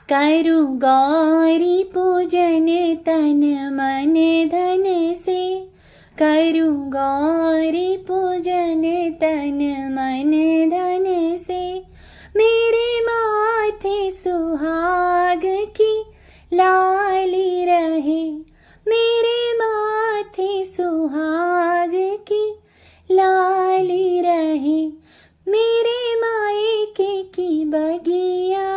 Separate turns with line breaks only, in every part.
करूँ गौरी पूजन तन मन धन से, करूँ गौरी पूजन तन मन धन से। मेरे माथे सुहाग की लाली रहे, मेरे माथे सुहाग की लाली रहे। मेरे मायके की बगिया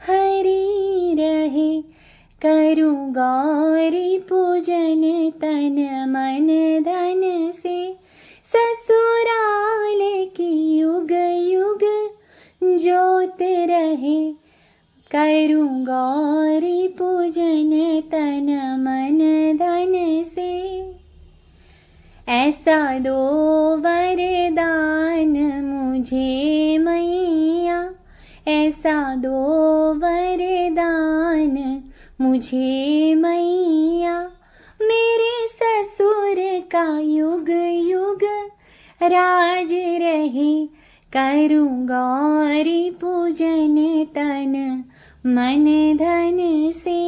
हरी रहे, करूँ गौरी पूजन तन मन धन से। ससुराल की युग युग ज्योत रहे, करूँ गौरी पूजन तन मन धन से। ऐसा दो वरदान मुझे मैया, ऐसा दो वरदान मुझे मैया। मेरे ससुर का युग युग राज रहे, करूँ गौरी पूजन तन मन धन से।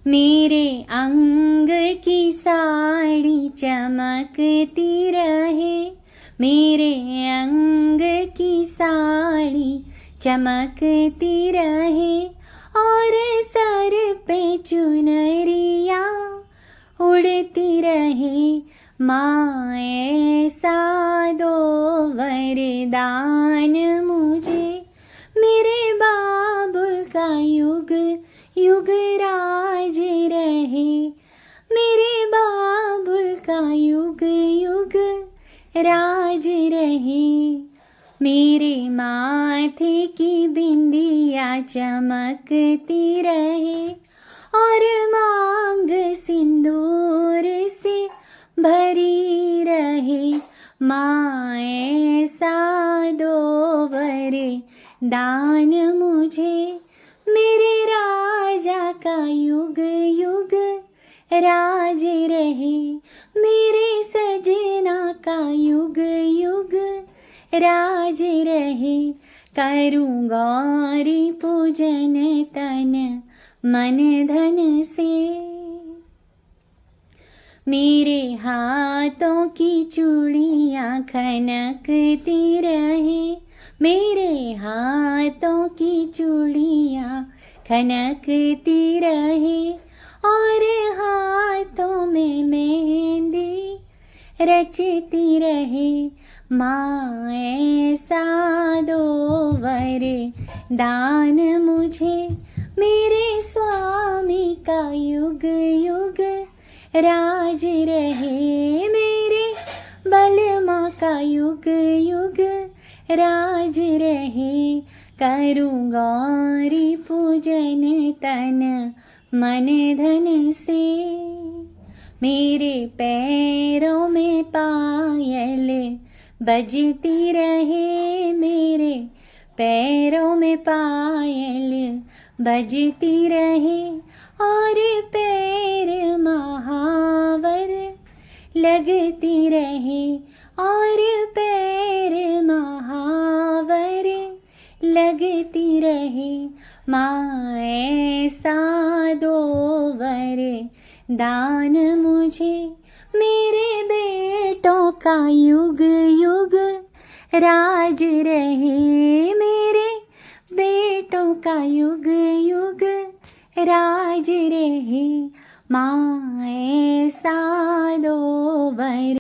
मेरे अंग की साड़ी चमकती रहे, मेरे अंग की साड़ी चमकती रहे। और सर पे चुनरिया उड़ती रहे, माँ ऐसा दो वरदान मुझे। मेरे बाबुल का युग युग राज रहे, मेरे बाबुल का युग युग राज रहे। मेरे माथे की बिंदिया चमकती रहे, और मांग सिंदूर से भरी रहे। माँ ऐसा दो वरदान मुझे, मेरे राजा का युग युग राज रहे, मेरे सजना का युग युग राज रहे। करूँ गौरी पूजन तन मन धन से। मेरे हाथों की चूड़ियाँ खनकती रहे, मेरे हाथों की चूड़ियाँ खनकती रहे। और हाथों में मेहंदी रचती रहे, माँ ऐसा दो वरदान मुझे। मेरे स्वामी का युग युग राज रहे, मेरे बलमा का युग युग राज रहे। करूँ गौरी पूजन तन मन धन से। मेरे पैरों में पायल बजती रहे, मेरे पैरों में पायल बजती रहे। और पैर महावर लगती रहे, और पैर महावर लगती रहे। माँ ऐसा दो वरदान मुझे, मेरे बेटों का युग युग राज रहे, मेरे बेटों का युग युग राज रहे। माँ